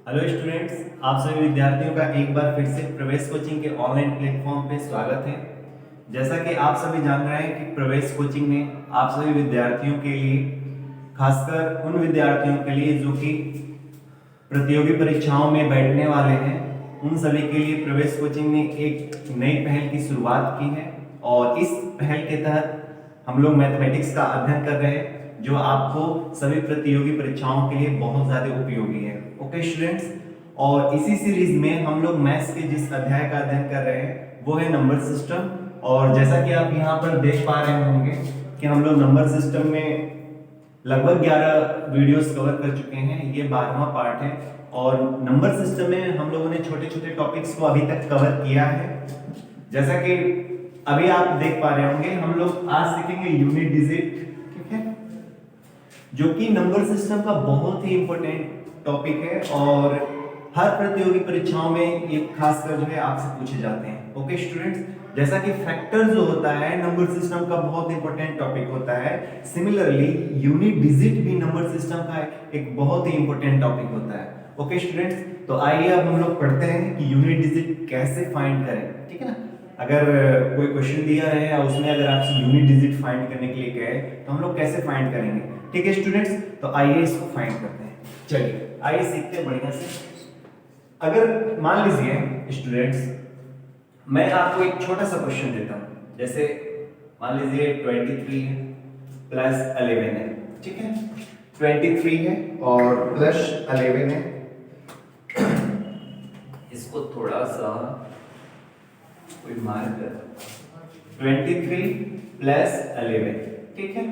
Hello students, आप सभी विद्यार्थियों का एक बार फिर से प्रवेश कोचिंग के ऑनलाइन प्लेटफॉर्म पे स्वागत है। जैसा कि आप सभी जान रहे हैं कि प्रवेश कोचिंग ने आप सभी विद्यार्थियों के लिए, खासकर उन विद्यार्थियों के लिए जो कि प्रतियोगी परीक्षाओं में बैठने वाले हैं, उन सभी के लिए प्रवेश कोचिंग ने एक नई पहल की शुरुआत की है। और इस पहल के तहत हम लोग मैथमेटिक्स का अध्ययन कर रहे हैं, जो आपको सभी प्रतियोगी परीक्षाओं के लिए बहुत ज्यादा उपयोगी है। ओके स्टूडेंट्स, और इसी सीरीज में हम लोग मैथ्स के जिस अध्याय का अध्ययन कर रहे हैं वो है नंबर सिस्टम। और जैसा कि आप यहाँ पर देख पा रहे होंगे कि हम लोग नंबर सिस्टम में लगभग 11 वीडियोस कवर कर चुके हैं। ये 12वां पार्ट है और नंबर सिस्टम में हम लोगों ने छोटे छोटे टॉपिक्स को अभी तक कवर किया है। जैसा कि अभी आप देख पा रहे होंगे, हम लोग आज सीखेंगे यूनिट डिजिट, ठीक है, जो कि नंबर सिस्टम का बहुत ही इंपॉर्टेंट टॉपिक है और हर प्रतियोगी परीक्षाओं में ये खासकर जो है आपसे पूछे जाते हैं। ओके स्टूडेंट्स, जैसा कि फैक्टर जो होता है नंबर सिस्टम का बहुत इंपॉर्टेंट टॉपिक होता है, सिमिलरली यूनिट डिजिट भी नंबर सिस्टम का एक बहुत ही इंपॉर्टेंट टॉपिक होता है। ओके स्टूडेंट्स, तो आइए अब हम लोग पढ़ते हैं कि यूनिट डिजिट कैसे फाइंड करें, ठीक है ना। अगर कोई क्वेश्चन दिया है और उसमें अगर आपसे यूनिट डिजिट फाइंड करने के लिए कहे तो हम लोग कैसे फाइंड करेंगे, ठीक है स्टूडेंट्स। तो आइए इसको फाइंड करते हैं। चलिए आइए सीखते हैं बढ़िया से। अगर मान लीजिए स्टूडेंट्स, मैं आपको एक छोटा सा क्वेश्चन देता हूं, जैसे मान लीजिए 23 है प्लस 11 है, ठीक है। 23 है और प्लस 11 है। इसको थोड़ा सा कोई मार्कर, 23 प्लस 11, ठीक है।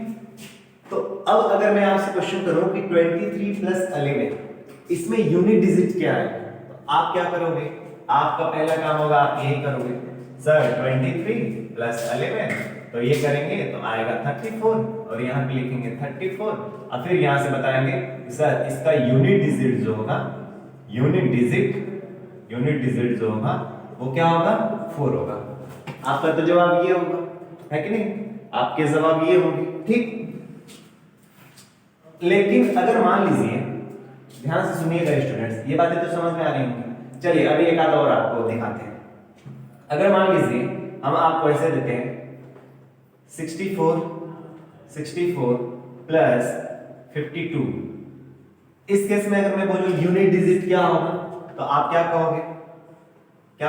तो अब अगर मैं आपसे क्वेश्चन करूं कि 23 प्लस 11 इसमें यूनिट डिजिट क्या है, तो आप क्या करोगे? आपका पहला काम होगा, आप यही करोगे, सर 23 प्लस 11, तो ये करेंगे तो आएगा 34 और यहाँ पे लिखेंगे 34 और फिर यहाँ से बताएंगे कि सर इसका यूनिट डिजिट जो होगा, यूनिट डिजिट जो होगा वो क्या होगा? 4 होगा। आपका तो जवाब ये होगा, है कि नहीं? आपके जवाब ये होंगे, ठीक। लेकिन अगर मान लीजिए, ध्यान से सुनिएगा स्टूडेंट्स, ये बातें तो समझ में आ रही होंगी। चलिए अभी एक आधा और आपको दिखाते हैं। अगर मान लीजिए हम आपको ऐसे देते हैं 64 प्लस 52, इस केस में अगर मैं बोलूं यूनिट डिजिट क्या होगा, तो आप क्या कहोगे? तो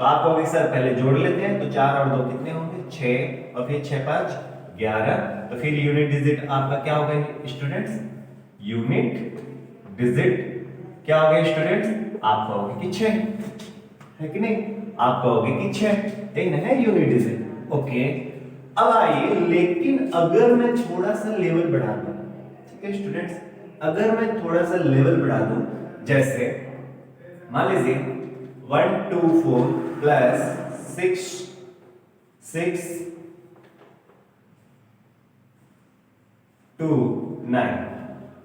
आप कहोगे सर पहले जोड़ लेते हैं, तो 4 और 2 कितने होंगे? 6 और फिर 6 5 11, तो फिर यूनिट डिजिट आपका क्या होगा स्टूडेंट्स? यूनिट डिजिट क्या होगा स्टूडेंट्स? आप कहोगे कि 6, है कि नहीं? आप कहोगे कि 6, ठीक है, यूनिट डिजिट। ओके, अब आइए, लेकिन अगर मैं थोड़ा सा लेवल बढ़ा दूं, ठीक है स्टूडेंट्स, अगर मैं थोड़ा सा लेवल बढ़ा दूं, जैसे मान लीजिए 124 प्लस 6 2 9,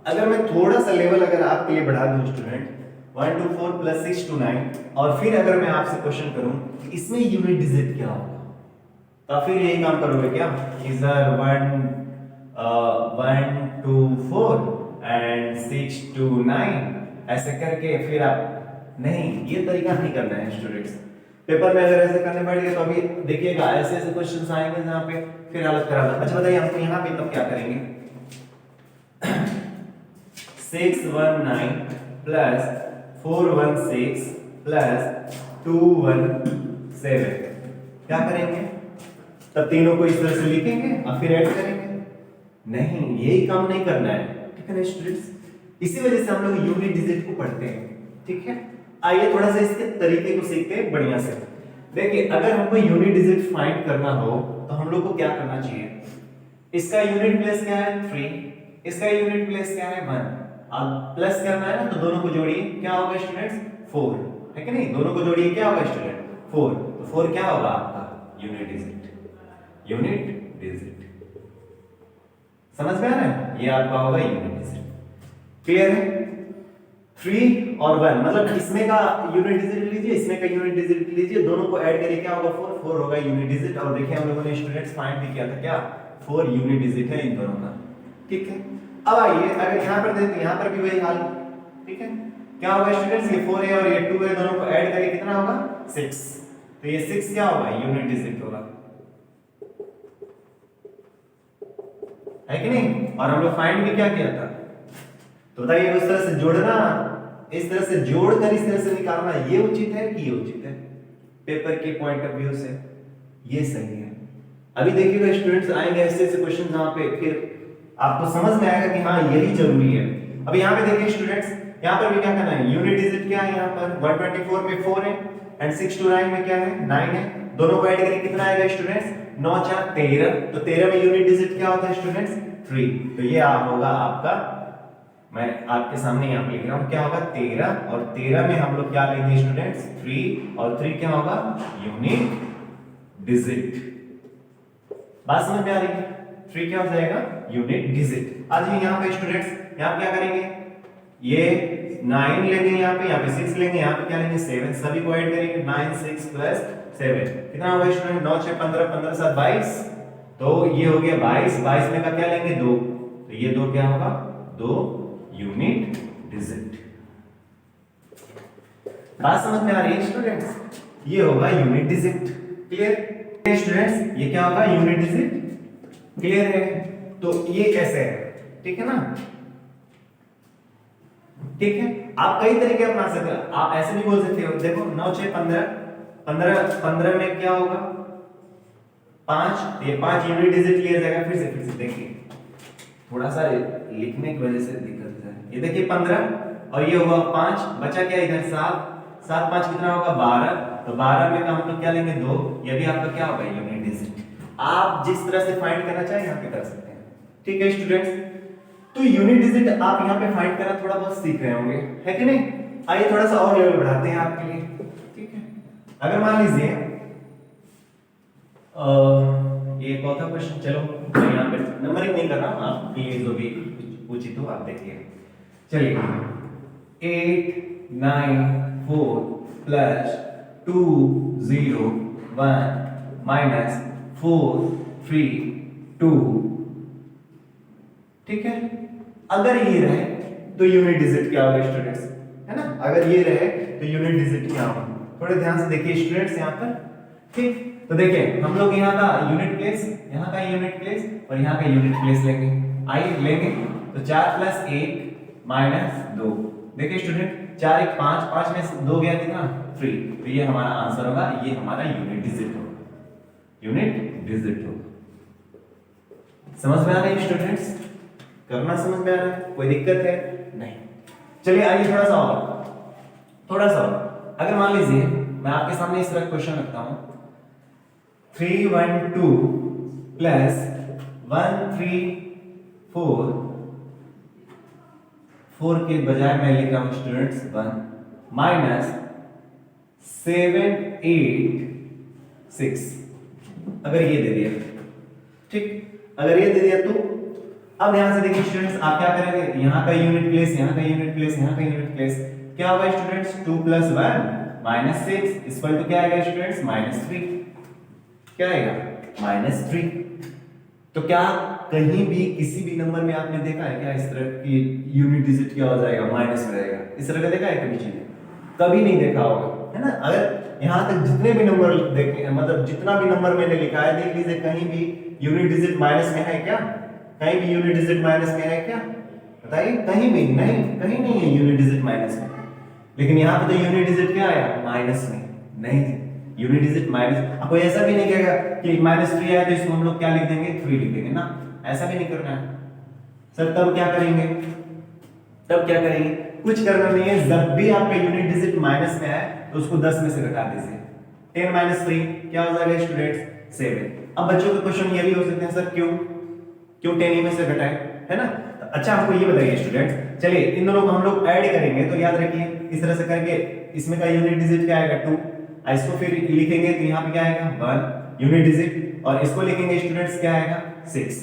अगर मैं थोड़ा सा लेवल अगर आपके लिए बढ़ा दूं स्टूडेंट, 124 प्लस 6 2 9, और फिर अगर मैं आपसे क्वेश्चन करूं कि इसमें यूनिट डिजिट क्या होगा, तो फिर यही काम करोगे क्या कि सर 124 एंड 6 2 9 ऐसे करके, फिर आप नहीं, ये तरीका नहीं करना है स्टूडेंट्स। पेपर में अगर ऐसे करने बैठ गए तो अभी देखिएगा ऐसे ऐसे क्वेश्चंस आएंगे जहां पे फिर हालत खराब है। अच्छा बताइए, हमको यहाँ पे तब क्या करेंगे? 619 प्लस 416 प्लस 217, क्या करेंगे? तब तीनों को इस तरह से लिखेंगे और फिर ऐड करेंगे? नहीं, यही काम नहीं करना है, ठीक है ना स्टूडेंट्स। इसी वजह से हम लोग यूनिट डिजिट को पढ़ते हैं, ठीक है। आइए थोड़ा सा इसके तरीके को सीखते हैं बढ़िया से। देखिए, अगर हमको यूनिट डिजिट फाइंड करना हो तो हम लोग को क्या करना चाहिए? इसका यूनिट प्लेस क्या है? 3, इसका यूनिट प्लेस क्या है? 1, अब प्लस करना है ना, तो दोनों को जोड़िए, क्या होगा स्टूडेंट्स? 4, है कि नहीं? दोनों को जोड़िए, क्या होगा स्टूडेंट? 4, तो 4 क्या होगा आपका? Unit digit. समझ में आ रहा है? ये आपका होगा यूनिट डिजिट। क्लियर है? 3 और 1 मतलब इसमें का यूनिट डिजिट लीजिए, इसमें का यूनिट डिजिट लीजिए, दोनों को ऐड करिए, क्या होगा? 4 होगा यूनिट डिजिट। और देखिए हम लोगों ने स्टूडेंट्स फाइंड भी किया था, क्या 4 यूनिट डिजिट है इन दोनों का, ठीक है। अब आइए, अगर यहां पर दें तो यहां पर भी वही हाल, ठीक है, क्या होगा स्टूडेंट्स, ये 4 है और ये 2 है, दोनों को ऐड करके कितना होगा 6। तो ये 6 क्या होगा, यूनिट डिजिट होगा, है कि नहीं। और हम लोग फाइंड भी क्या किया था, तो बताइए उस तरह से जोड़ना, इस तरह से जोड़कर इस तरह से निकालना, ये उचित है कि ये उचित है पेपर के पॉइंट ऑफ व्यू से, ये सही है। अभी देखिएगा स्टूडेंट्स आएंगे ऐसे ऐसे क्वेश्चन जहां पे फिर आपको समझ में आएगा कि हाँ यही जरूरी है। अब यहाँ पे देखिए स्टूडेंट्स, यहाँ पर भी क्या करना है, यूनिट डिजिट क्या है, यहाँ पर 124 में 4 है एंड 6 to 9 में क्या है 9 है, दोनों को ऐड करके कितना आएगा स्टूडेंट्स 9 4 13, तो 13 में यूनिट डिजिट क्या होता है स्टूडेंट्स 3, तो ये आप होगा आपका, मैं आपके सामने यहाँ पे लिख रहा हूँ क्या होगा 13, और 13 में हम लोग क्या लेंगे स्टूडेंट्स 3, और 3 क्या होगा यूनिट डिजिट। बात समझ में आ रही है, 3 क्या हो जाएगा यूनिट डिजिट। आज यहाँ पे स्टूडेंट्स यहाँ क्या करेंगे, ये 9 लेंगे, यहाँ पे 6 लेंगे, यहाँ पे क्या लेंगे 7, सभी को ऐड करेंगे 9 6 प्लस 7 कितना होगा स्टूडेंट 9 6 15 15 7 22, तो ये हो गया 22, 22 में का क्या लेंगे 2, तो ये 2 क्या होगा 2 यूनिट डिजिट। बात समझ में आ रही है स्टूडेंट्स, ये होगा यूनिट डिजिट। क्लियर स्टूडेंट्स, ये क्या होगा यूनिट डिजिट, क्लियर है। तो ये कैसे है, ठीक है ना, ठीक है। आप कई तरीके अपना सकते हो, आप ऐसे भी बोल सकते हो, देखो 9 6 15 15 15 में क्या होगा 5, ये 5 यूनिट डिजिट लिया जाएगा। फिर से देखिए, थोड़ा सा लिखने की वजह से दिक्कत है, ये देखिए 15 और ये होगा 5, बचा क्या इधर 7, 7 5 कितना होगा 12, तो 12 में का हम लोग क्या लेंगे 2, ये भी आपका क्या होगा यूनिट डिजिट। आप जिस तरह से फाइंड करना चाहे यहाँ पे कर सकते हैं, ठीक है स्टूडेंट्स। तो यूनिट डिजिट आप यहाँ पे फाइंड करना थोड़ा बहुत सीख रहे होंगे, है कि नहीं। आइए थोड़ा सा और लेवल बढ़ाते हैं आपके लिए, ठीक है। अगर मान लीजिए ये कौन सा क्वेश्चन, चलो मैं यहाँ पे नंबरिंग नहीं कर रहा हूँ, आपके लिए जो भी उचित हो आप देखिए। चलिए 8 9 4 प्लस 2 0 1 माइनस 4 3 2, ठीक है। अगर ये रहे तो यूनिट डिजिट क्या होगा स्टूडेंट्स, है ना, अगर ये रहे तो यूनिट डिजिट क्या होगा, थोड़े ध्यान से देखिए स्टूडेंट्स यहाँ पर, ठीक। तो देखिए हम लोग यहाँ का यूनिट प्लेस, यहाँ का यूनिट प्लेस और यहाँ का यूनिट प्लेस लेंगे, आइए लेंगे। तो 4 प्लस 1 माइनस 2, देखिए स्टूडेंट 4 1 5, 5 में से 2 गया कितना 3, तो ये हमारा आंसर होगा, ये हमारा यूनिट डिजिट होगा, यूनिट डिजिट होगा। समझ में आ रहा है स्टूडेंट्स, करना समझ में आ रहा है, कोई दिक्कत है नहीं। चलिए आइए थोड़ा सा और, अगर मान लीजिए मैं आपके सामने इस तरह क्वेश्चन रखता हूं 3 1 2 प्लस 1 3 4, 4 के बजाय मैं लिख रहा हूं स्टूडेंट्स 1 माइनस 7 8 6, अगर ये दे दिया, ठीक, अगर ये दे दिया तो अब ध्यान से देखिए स्टूडेंट्स, आप क्या करेंगे, यहाँ का यूनिट प्लेस, यहाँ का यूनिट प्लेस, यहाँ का यूनिट प्लेस, क्या होगा students 2 plus 1 minus 6 equal to क्या आएगा स्टूडेंट्स -3, क्या आएगा -3। तो क्या कहीं भी किसी भी नंबर में आपने देखा है क्या इस तरह की यूनिट डिजिट क्या हो जाएगा माइनस में रहेगा, इस तरह का देखा है कभी चीज, कभी नहीं देखा होगा, है ना। अगर यहाँ तक जितने भी नंबर देखे, मतलब जितना भी नंबर मैंने लिखा है, देख लीजिए कहीं भी यूनिट डिजिट माइनस में है क्या, कहीं भी यूनिट डिजिट माइनस में है क्या, बताइए, कहीं भी नहीं, कहीं नहीं है यूनिट डिजिट माइनस में। लेकिन यहाँ पे तो यूनिट डिजिट क्या आया माइनस में, नहीं यूनिट डिजिट माइनस, आपको ऐसा भी नहीं कहेगा कि -3 आया तो इसको हम लोग क्या लिख देंगे 3 लिख देंगे ना, ऐसा भी नहीं करना है सर। तब क्या करेंगे, कुछ करना नहीं है, जब भी आपका यूनिट डिजिट माइनस में आए तो उसको 10 में से घटा दीजिए, 10 - 3 क्या हो जाएगा स्टूडेंट्स 7। अब बच्चों के क्वेश्चन ये भी हो सकते हैं सर क्यों 10 में से घटाए, है ना। अच्छा हमको ये बताइए स्टूडेंट्स, चलिए इन दोनों को हम लोग ऐड करेंगे तो याद रखिए इस तरह से करके इसमें का यूनिट डिजिट क्या आएगा 2, इसको फिर लिखेंगे तो यहाँ पे क्या आएगा 1 यूनिट डिजिट, और इसको लिखेंगे स्टूडेंट्स क्या आएगा 6,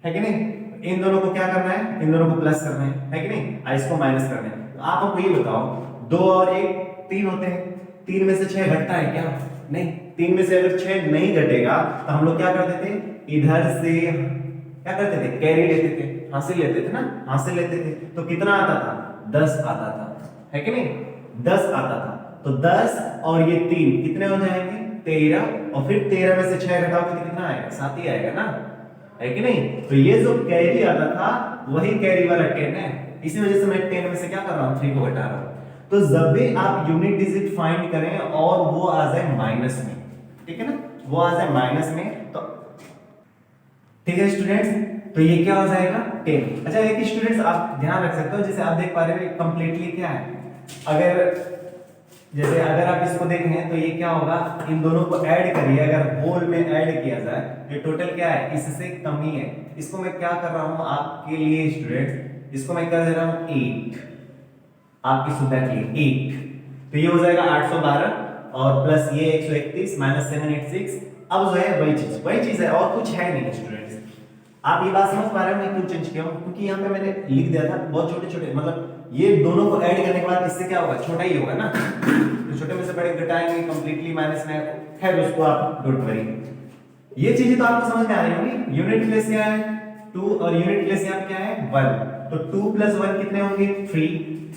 है कि नहीं। इन दोनों को क्या करना है, इन दोनों को प्लस करना है कि नहीं, इसको माइनस करना है। तो आप हमको ये बताओ 2 और 1 3 होते हैं, 3 में से 6 घटता है क्या, नहीं। 3 में से अगर 6 नहीं घटेगा तो हम लोग क्या करते थे, इधर से क्या करते थे, कैरी लेते थे, हासिल लेते थे ना, हासिल लेते थे, तो कितना आता था 10 आता था, है कि नहीं? 10 आता था। तो 10 और ये 3 कितने हो जाएंगे? 13, और फिर 13 में से 6 घटाओगे तो कितना आएगा? 7 ही आएगा ना, है कि नहीं? तो ये जो कैरी आता था वही कैरी वाला 10 है, इसी वजह से मैं 10 में से क्या कर रहा हूं? 3 को घटा रहा हूं। तो जब भी आप यूनिट डिजिट फाइंड करें और वो आ जाए माइनस में, ठीक है ना, वो आ जाए माइनस में, तो ठीक है स्टूडेंट्स, तो ये क्या हो जाएगा? 10। अच्छा एक स्टूडेंट्स आप ध्यान रख सकते हो, जैसे आप देख पा रहे हो कंप्लीटली क्या है, अगर आप इसको देखें तो ये क्या होगा? इन दोनों को ऐड करिए, अगर होल में ऐड किया जाए ये टोटल क्या है? इससे कम ही है। इसको मैं क्या कर रहा हूं आपके लिए स्टूडेंट्स, इसको मैं कर दे रहा हूं 8, आपकी सुविधा के लिए 8। तो ये हो जाएगा 812 और प्लस ये 131 माइनस 786। अब जो है वही चीज है और कुछ है नहीं स्टूडेंट्स। आप ये बात समझ पा रहे हो मैं क्यों चेंज किया हूं? क्योंकि यहाँ पे मैंने लिख दिया था बहुत छोटे छोटे, मतलब ये दोनों को ऐड करने के बाद इससे क्या होगा? छोटा ही होगा ना, तो छोटे में से बड़े घटाएंगे कंप्लीटली माइनस में, खैर उसको आप डोंट वरी। ये चीजें तो आपको समझ में आ रही होंगी। यूनिट प्लेस क्या है? 2 और यूनिट प्लेस यहाँ पे क्या है? 1। तो 2 + 1 कितने होंगे?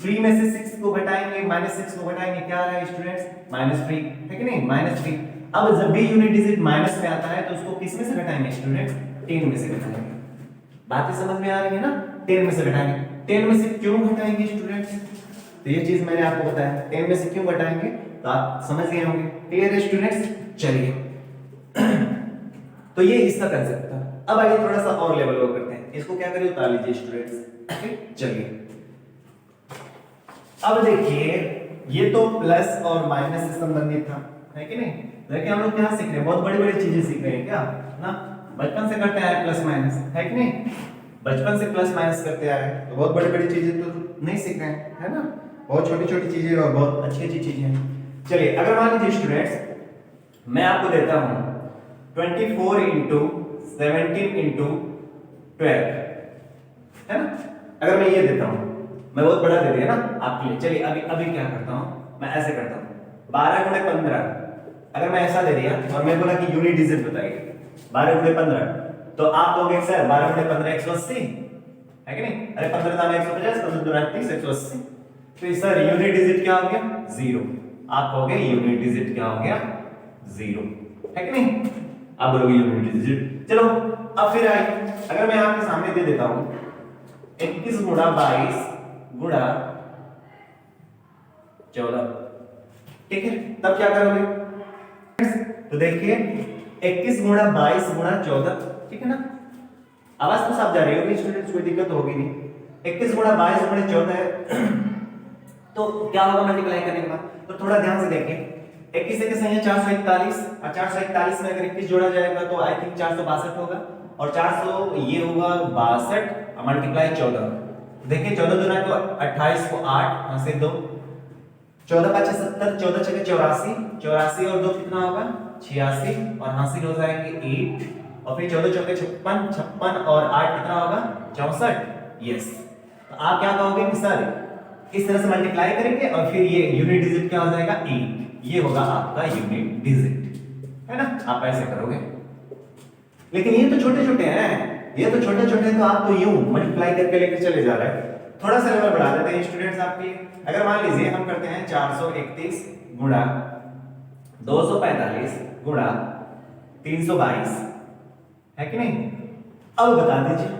3 में से 6 को घटाएंगे, -6 को घटाएंगे, क्या आ रहा है स्टूडेंट्स? -3, है कि नहीं? -3। अब जब भी यूनिट डिजिट माइनस में आता है तो उसको किस में से घटाएंगे स्टूडेंट्स? 10 में से घटाएंगे। बातें समझ में आ रही है ना? 10 में से घटाएंगे। 10 में से क्यों घटाएंगे स्टूडेंट्स? तो ये चीज मैंने आपको बताया, 10 में से क्यों घटाएंगे तो आप समझ गए होंगे। क्लियर है स्टूडेंट्स? चलिए तो ये इसका कंसेप्ट था। अब आइए थोड़ा सा और लेवल को करते हैं, इसको क्या करिए? उतार लीजिए स्टूडेंट्स। चलिए अब देखिए, ये तो प्लस और माइनस से संबंधित था, है कि नहीं? देखिए हम लोग क्या सीख रहे हैं? बहुत बड़ी बड़ी चीजें सीख रहे हैं क्या ना, बचपन से करते हैं प्लस माइनस, है कि नहीं? बचपन से प्लस माइनस करते आ रहे हैं, तो बहुत बड़ी बड़ी चीजें तो नहीं सीख रहे हैं, है ना? बहुत छोटी छोटी चीजें और बहुत अच्छी अच्छी चीजें हैं। चलिए अगर मान लीजिए स्टूडेंट्स मैं आपको देता हूं 24 इंटू 17 इंटू 12, है ना? अगर मैं ये देता हूं, मैं बहुत बड़ा दे दिया ना आपके लिए। चलिए अभी क्या करता हूं, मैं ऐसे करता हूं 12 × 15। अगर मैं ऐसा दे दिया और मैं बोला कि यूनिट डिजिट बताइए 12 × 15, तो आप कहोगे सर 12 × 15 180, है कि नहीं? अरे 15 दाना 150, 15 दूना 30, 180। तो सर यूनिट डिजिट क्या हो गया? 0। आप कहोगे यूनिट डिजिट क्या हो गया? 0, है कि नहीं? आप बोलोगे यूनिट डिजिट। चलो अब फिर आइए, अगर मैं आपके सामने दे देता हूं 21 × 22 × 14, ठीक है? तब क्या करोगे? तो देखिए 21 × 22 × 14, ठीक है ना? आवाज तो साफ जा रही होगी स्टूडेंट्स, कोई दिक्कत तो होगी नहीं। 21 × 22 × 14 है तो क्या होगा मल्टीप्लाई करने के बाद? तो थोड़ा ध्यान से देखिए, 21 के संख्या 441 और 441 में अगर 21 जोड़ा जाएगा तो आई थिंक 462 होगा, और 400 ये होगा 62 मल्टीप्लाई 14। देखिए 14 दूना तो 28 को 8, यहां से 2, 14 × 5 70, 14 × 6 84, 84 और 2 कितना होगा? 86, और हासिल हो जाएंगे 8, और फिर 14 × 4 56, 56 और 8 कितना होगा? 64। यस, तो आप क्या कहोगे कि सर इस तरह से मल्टीप्लाई करेंगे और फिर ये यूनिट डिजिट क्या हो जाएगा? 8। ये होगा आपका यूनिट डिजिट, है ना? आप ऐसे करोगे। लेकिन ये तो छोटे छोटे हैं, ये तो छोटे छोटे, तो आप तो यूं मल्टीप्लाई करके लेकर चले जा रहे हैं। थोड़ा सा लेवल बढ़ा देते हैं स्टूडेंट्स आपके लिए। अगर मान लीजिए हम करते हैं 431 गुणा 245 गुणा 322, है कि नहीं? अब बता दीजिए,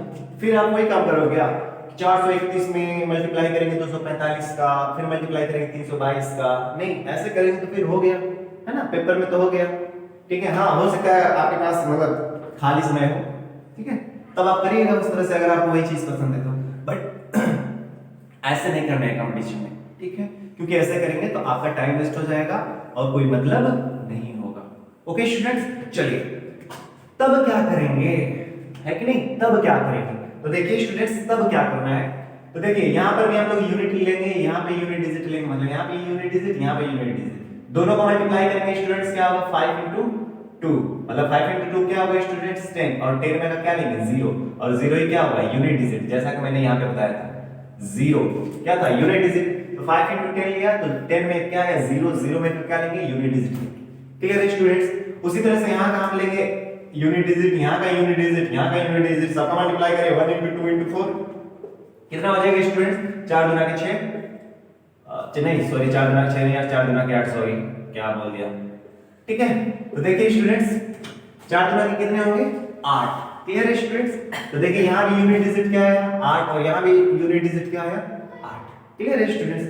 फिर आप वही काम करोगे। आप 431 में मल्टीप्लाई करेंगे 245 का, फिर मल्टीप्लाई करेंगे 322 का, नहीं ऐसे करेंगे तो फिर हो गया, है ना? पेपर में तो हो गया, ठीक है? हाँ हो सकता है आपके पास मतलब खाली समय हो, ठीक है? तब आप करिएगा उस तरह से अगर आपको वही चीज पसंद है तो, बट ऐसे नहीं करना है कंपटीशन में, ठीक है? क्योंकि ऐसे करेंगे तो आपका टाइम वेस्ट हो जाएगा और कोई मतलब नहीं होगा। ओके स्टूडेंट्स, चलिए तब क्या करेंगे, है कि नहीं? तब क्या करेंगे? तो देखिए स्टूडेंट्स तब क्या करना है, तो देखिए यहां पर भी हम लोग यूनिट लेंगे, यहां पे यूनिट डिजिट लेंगे, मतलब यहां पे यूनिट डिजिट, यहां पे यूनिट डिजिट, दोनों को मल्टीप्लाई करेंगे स्टूडेंट्स, क्या होगा? 5 × 2, मतलब 5 × 2 क्या होगा स्टूडेंट्स? 10, और 10 में का क्या लेंगे? 0, और 0 ही क्या होगा? यूनिट डिजिट, जैसा कि मैंने यहां पे बताया था 0 क्या था? Unit digit. तो 5 × 10 लिया तो 10 में क्या है? 0, 0 में का क्या लेंगे? Unit digit. क्लियर है स्टूडेंट्स? उसी तरह से यहां का हम लेंगे यूनिट डिजिट, यहां का यूनिट डिजिट, यहां का यूनिट डिजिट, सबका मल्टीप्लाई करें 1 × 2 × 4, कितना हो जाएगा स्टूडेंट्स? 4 दूना के 6, नहीं सॉरी 4 दूना के 6 नहीं यार, 4 दूना के 8, सॉरी क्या बोल दिया। ठीक है, तो देखिए स्टूडेंट्स 4 दूना के कितने होंगे? 8। क्लियर है स्टूडेंट्स? तो देखिए यहाँ भी यूनिट डिजिट क्या आया? 8, और यहाँ भी यूनिट डिजिट क्या आया? 8। क्लियर है स्टूडेंट्स?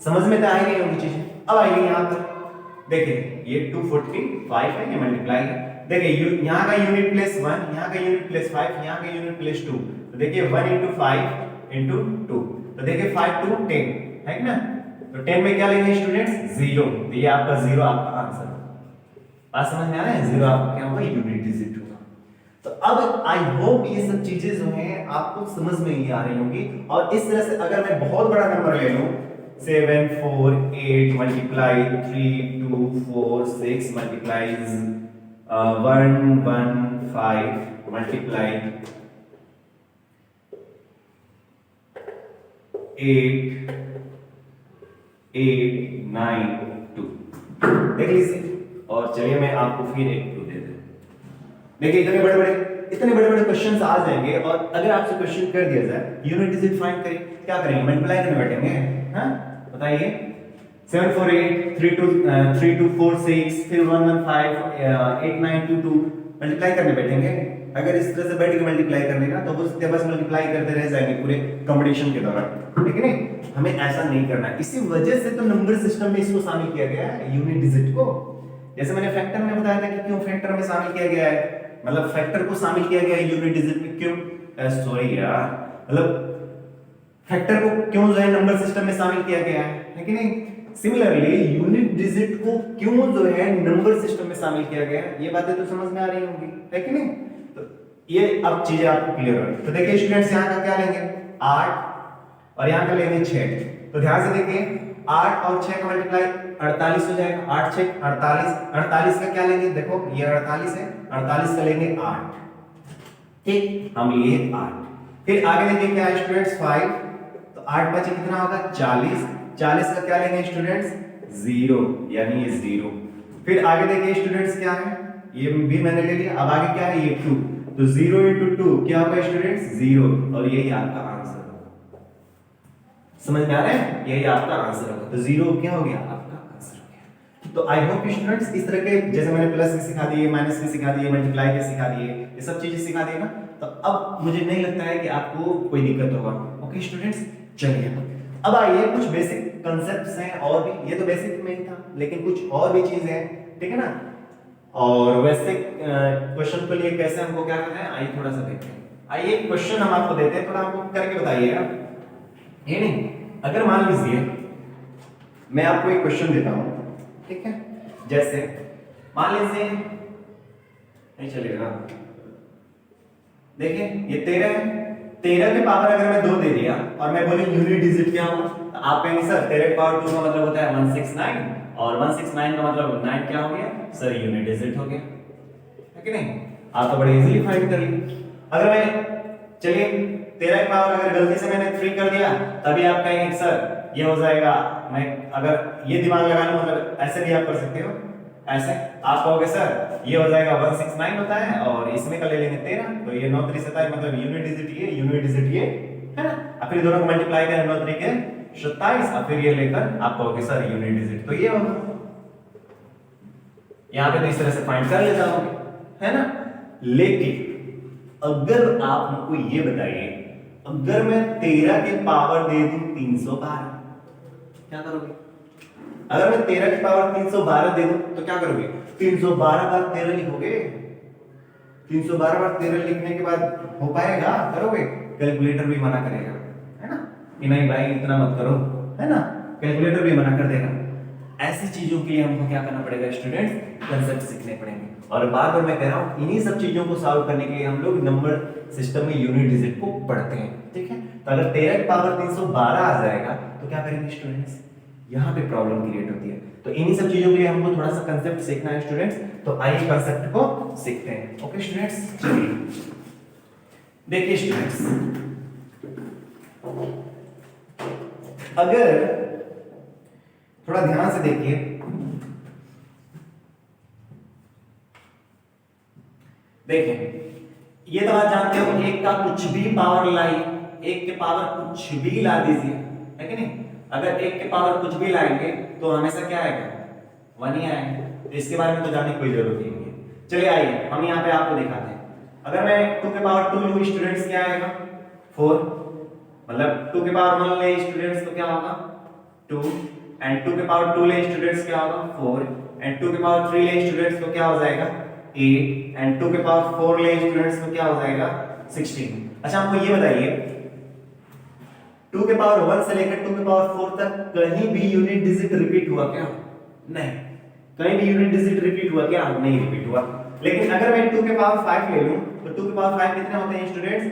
समझ में तो आ ही नहीं होगी चीजें। अब आइए यहाँ पर देखिए, ये 245 है, ये मल्टीप्लाई है। देखिए यहाँ का यूनिट प्लेस 1, यहाँ का यूनिट प्लेस 5, यहाँ का यूनिट प्लेस 2। तो देखिए 1 × 5 × 2, तो देखिए 5 2 10 है ना। तो 10 में क्या लेंगे स्टूडेंट्स? 0। तो ये आपका 0 आपका आंसर। बात समझ में आ रहा है? 0 आपका क्या होगा? यूनिट डिजिट होगा। तो अब आई होप ये सब चीजें जो हैं आपको समझ में ही आ रही होंगी। और इस तरह से अगर मैं बहुत बड़ा नंबर ले लूं 7 4 8 मल्टीप्लाई 3 2 4 6 मल्टीप्लाइज 1 1 5 मल्टीप्लाई 8 8 9 2, देख लीजिए। और चलिए मैं आपको फिर एक क्लू दे दूं। देखिए इतने बड़े बड़े क्वेश्चंस आ जाएंगे, और अगर आपसे क्वेश्चन कर दिया जाए यूनिट डिजिट फाइंड करिए, क्या करेंगे? मल्टीप्लाई करने बैठेंगे। हाँ बताइए, 7 4 8 3 2 4 6 फिर 1 1 5 8 9 2 2 मल्टीप्लाई करने बैठेंगे। अगर इस तरह से बैठ के मल्टीप्लाई करने का तो बस मल्टीप्लाई करते रह जाएंगे पूरे कंपटीशन के दौरान, ठीक है नहीं? हमें ऐसा नहीं करना है। इसी वजह से तो नंबर सिस्टम में इसको शामिल किया गया है, यूनिट डिजिट को। जैसे मैंने फैक्टर में बताया था कि क्यों फैक्टर में शामिल किया गया है, मतलब फैक्टर को शामिल किया गया है यूनिट डिजिट में, क्यों? सॉरी यार, मतलब फैक्टर को क्यों जो है नंबर सिस्टम में शामिल किया गया है कि नहीं? सिमिलरली यूनिट डिजिट को क्यों जो है नंबर सिस्टम में शामिल किया गया है, ये बातें तो समझ में आ रही होंगी, है कि नहीं? तो ये अब चीजें आपको क्लियर हो गई। तो देखिए स्टूडेंट्स यहाँ का क्या लेंगे? 8, और यहाँ का लेंगे 6। तो ध्यान से देखिए 8 और 6 का मल्टीप्लाई 48 हो जाएगा। 8 6 48, 48 का क्या लेंगे? देखो ये 48 है, 48 का लेंगे 8। ठीक, हम लिए 8। फिर आगे देखिए क्या है स्टूडेंट्स? 5, तो 8 बचे कितना होगा? 40। 40 का क्या लेंगे स्टूडेंट्स? 0, यानी ये 0। फिर आगे देखिए स्टूडेंट्स क्या है? ये भी मैंने ले लिया। अब आगे क्या है? ये 2, तो 0 × 2 क्या होगा स्टूडेंट्स? 0, और यही आपका आंसर होगा। समझ में आ रहा है? यही आपका आंसर होगा। तो 0 क्या हो गया? आपका आंसर हो गया। तो आई होप स्टूडेंट्स इस तरह के, जैसे मैंने प्लस भी सिखा दिए, माइनस भी सिखा दिए, मल्टीप्लाई भी सिखा दिए, ये सब चीजें सिखा दिए ना, तो अब मुझे नहीं लगता है कि आपको कोई दिक्कत होगा। ओके स्टूडेंट्स, चलिए अब आइए कुछ बेसिक कंसेप्ट्स हैं, और भी, ये तो बेसिक में ही था, लेकिन कुछ और भी चीजें हैं, ठीक है ना? और वैसे क्वेश्चन के लिए कैसे हमको क्या करना है, आइए थोड़ा सा देखते हैं। आइए क्वेश्चन हम आपको देते हैं, थोड़ा हमको करके बताइएगा। ये नहीं, अगर मान लीजिए मैं आपको एक क्वेश्चन देता हूं, ठीक है? जैसे मान लीजिए, नहीं चलेगा, देखिए ये 13 है, 13 के पावर अगर मैं 2 दे दिया और मैं बोलूं यूनिट डिजिट क्या होगा, तो आप कहेंगे सर 13 के पावर 2 का मतलब होता है 169, और 169 का मतलब 9 क्या हो गया सर? यूनिट डिजिट हो गया, है कि नहीं? आप तो बड़े इजीली फाइंड कर लिए। अगर मैं, चलिए 13 के पावर अगर गलती से मैंने 3 कर दिया, तभी आप कहेंगे सर ये हो जाएगा, मैं अगर ये दिमाग लगा लूं, मतलब ऐसे भी आप कर सकते हो, ऐसे आप कहोगे सर ये हो जाएगा 169 होता है, और इसमें का ले लेंगे 13, तो ये 9 3 27, मतलब यूनिट डिजिट ये, यूनिट डिजिट ये, है ना? अब फिर दोनों को मल्टीप्लाई करें, 9 3 के 27, और फिर ये लेकर आप कहोगे सर यूनिट डिजिट, तो ये होगा। यहां पे तो इस तरह से फाइंड कर लेता हूं, है ना? लेकिन अगर आप हमको ये बताइए, अगर मैं 13 के पावर दे दूं 312, क्या करोगे? अगर मैं 13 की पावर 312 दे दूं तो क्या करोगे? 312 बार 13 लिखोगे? 312 बार 13 लिखने के बाद हो पाएगा? करोगे? कैलकुलेटर भी मना करेगा, है ना, कि नहीं भाई इतना मत करो, है ना? कैलकुलेटर भी मना कर देगा। ऐसी चीजों के लिए हमको क्या करना पड़ेगा स्टूडेंट्स? कंसेप्ट सीखने पड़ेंगे। और बार बार मैं कह रहा हूं, इन्हीं सब चीजों को सॉल्व करने के लिए हम लोग नंबर सिस्टम में यूनिट डिजिट को पढ़ते हैं, ठीक है? तो अगर 13 की पावर 312 आ जाएगा तो क्या करेंगे स्टूडेंट्स? यहाँ पे प्रॉब्लम क्रिएट होती है। तो इन्हीं सब चीजों के लिए हमको थोड़ा सा कंसेप्ट सीखना है स्टूडेंट्स, तो आइए कंसेप्ट को सीखते हैं। ओके स्टूडेंट्स, चलिए देखिए स्टूडेंट्स, अगर थोड़ा ध्यान से देखिए, देखिए ये तो आप जानते हो, एक का कुछ भी पावर लाई एक के पावर कुछ भी ला दीजिए, है कि नहीं? अगर एक के पावर कुछ भी लाएंगे तो हमेशा क्या आएगा, 1 ही आएगा। तो इसके बारे में तो जानने की कोई जरूरत ही नहीं है। चलिए आइए हम यहाँ पे आपको दिखाते हैं। अगर मैं 2 के पावर 2 लूं स्टूडेंट्स क्या आएगा, 4, मतलब 2 के पावर 1 ले स्टूडेंट्स तो क्या होगा 2, एंड 2 के पावर 2 ले स्टूडेंट्स क्या होगा 4, एंड 2 के पावर 3 ले स्टूडेंट्स तो क्या हो जाएगा 8, एंड 2 के पावर 4 ले स्टूडेंट्स तो क्या हो जाएगा 16। अच्छा हमको ये बताइए 2 के पावर 1 से लेकर 2 के पावर 4 तक कहीं भी यूनिट डिजिट रिपीट हुआ क्या? नहीं, कहीं भी यूनिट डिजिट रिपीट हुआ क्या? नहीं रिपीट हुआ। लेकिन अगर मैं 2 के पावर 5 ले लूं तो 2 के पावर 5 कितने होते हैं स्टूडेंट्स?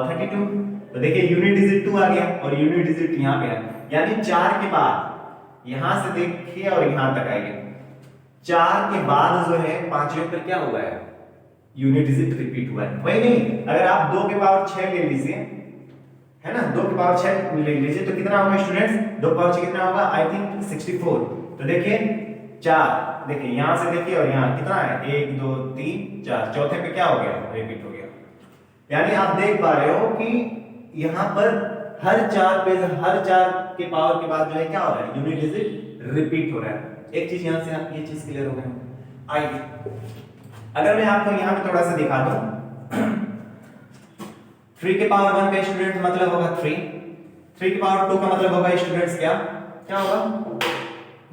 32। तो देखिए यूनिट डिजिट 2 आ गया और यूनिट डिजिट यहां पे है, यानी 4 के बाद यहां से देखिए और यहां तक आएगा, 4 के बाद जो है पांचवें पर क्या हुआ है, यूनिट डिजिट रिपीट हुआ है। वही नहीं, अगर आप 2 के पावर 6 ले लीजिए, है ना, 2 के पावर 6 ले लीजिए तो कितना होगा स्टूडेंट्स? 2 के पावर 6 कितना होगा? I think 64। तो देखिए 4, देखिए यहां से देखिए और यहां कितना है, 1 2 3 4, चौथे पे क्या हो गया, रिपीट हो गया। यानी आप देख पा रहे हो कि यहां पर हर 4 पे, हर 4 के पावर के बाद जो है क्या हो रहा है, यूनिट डिजिट रिपीट हो रहा है। एक चीज यहां से आप ये चीज क्लियर हो गई। आइए अगर मैं आपको यहां पे थोड़ा सा दिखा दूं 3 के पावर 1 का स्टूडेंट मतलब होगा 3, 3 के पावर 2 का मतलब होगा स्टूडेंट्स क्या क्या होगा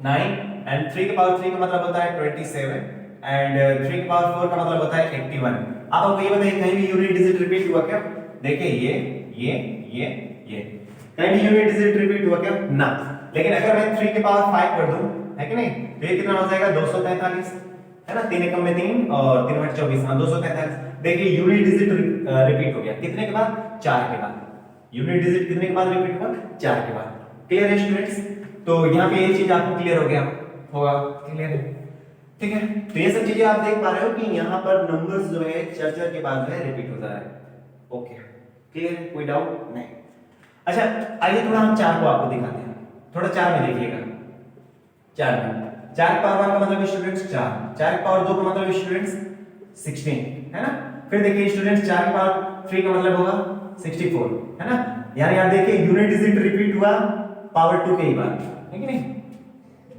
9, एंड 3 के पावर 3 का मतलब होता है 27, एंड 3 के पावर 4 का मतलब होता है 81। आप हमको ये बताइए कहीं भी यूनिट डिजिट रिपीट हुआ क्या? देखिए ये कहीं भी यूनिट डिजिट रिपीट हुआ क्या? ना। लेकिन अगर मैं 3 के पावर 5 कर दूं, है कि नहीं, तो ये कितना हो जाएगा 243, है ना, 3 एकम में 3 और 3 बटे 24, हां 243। देखिए यूनिट डिजिट रिपीट हो गया कितने के बाद? 4 के बाद। यूनिट डिजिट कितने के बाद रिपीट हुआ? 4 के बाद। क्लियर है स्टूडेंट्स? तो यहाँ पे ये चीज आपको क्लियर हो गया होगा, क्लियर है? ठीक है, तो ये सब चीजें आप देख पा रहे हो कि यहाँ पर नंबर्स जो है 4 के बाद जो है रिपीट होता है। ओके, क्लियर है? कोई डाउट नहीं? अच्छा आइए थोड़ा हम 4 को आपको दिखाते हैं, थोड़ा 4 में देखिएगा। 4 में 4 के पावर 1 का मतलब स्टूडेंट्स 4, 4 के पावर 2 का मतलब स्टूडेंट्स 16, है ना। फिर देखिए स्टूडेंट्स 4 के पावर 3 का मतलब होगा 64, है ना। यानी आप देखिए यूनिट डिजिट रिपीट हुआ पावर 2 के ही बाद, है कि नहीं,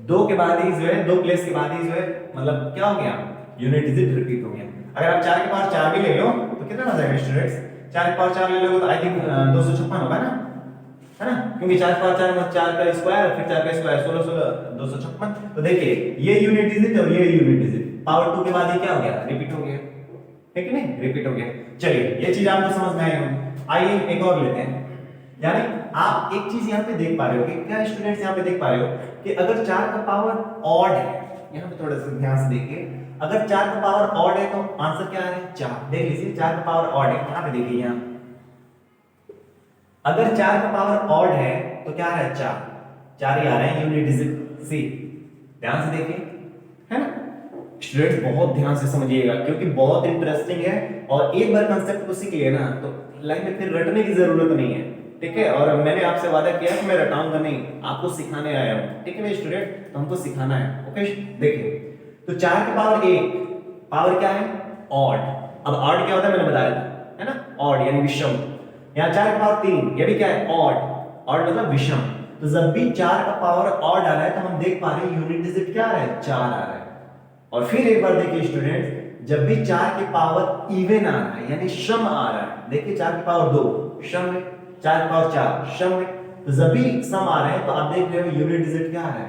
2 के बाद ही जो है 2 प्लेस के बाद ही जो है मतलब क्या हो गया, यूनिट डिजिट रिपीट हो गया। अगर आप 4 के पावर 4 भी ले लो तो कितना हो जाएगा स्टूडेंट्स? 4 के पावर 4 ले लोगे तो आई थिंक 256 होगा ना, है ना, क्योंकि 4 के पावर 4 में 4 का स्क्वायर फिर 4 का स्क्वायर 16 16 256। तो देखिए ये यूनिट डिजिट और ये यूनिट डिजिट पावर 2 के बाद ये क्या हो गया, रिपीट हो गया, है कि नहीं, रिपीट हो गया। चलिए ये चीज आपको समझ में आई होगी। आइए एक और लेते हैं। यानी आप एक चीज यहाँ पे देख पा रहे हो कि क्या स्टूडेंट्स यहाँ पे देख पा रहे हो कि अगर 4 का पावर ऑड है, यहाँ पे थोड़ा सा ध्यान से देखिए, अगर 4 का पावर ऑड है तो आंसर क्या है 4। देख लीजिए 4 का पावर ऑड है, यहाँ पे देखिए, यहाँ अगर 4 का पावर ऑड है तो क्या है 4 ही आ रहे हैं यूनिट डिजिट सी। ध्यान से देखिए, है ना स्टूडेंट्स, बहुत ध्यान से समझिएगा क्योंकि बहुत इंटरेस्टिंग है और एक बार कांसेप्ट को सीख लिए ना तो लाइफ में फिर रटने की जरूरत नहीं है, ठीक है। और मैंने आपसे वादा किया कि मैं रटाऊंगा नहीं, आपको सिखाने आया हूं, ठीक है ना स्टूडेंट, तो हमको सिखाना है। ओके देखिए, तो 4 के पावर 1 पावर क्या है ऑड। अब ऑड क्या होता है मैंने बताया था, है ना, ऑड यानी विषम। यहाँ 4 के पावर 3 ये भी क्या है ऑड, ऑड मतलब विषम। तो जब भी 4 का पावर ऑड आ रहा है तो हम देख पा रहे हैं यूनिट डिजिट क्या आ रहा है 4 आ रहा है। और फिर एक बार देखिए स्टूडेंट्स, जब भी 4 के पावर इवन आ रहा है यानी सम आ रहा है, देखिए 4 के पावर 2 सम है, 4 के पावर 4 सम है, तो जब भी सम आ रहे हैं तो आप देख रहे हो यूनिट डिजिट क्या आ रहा है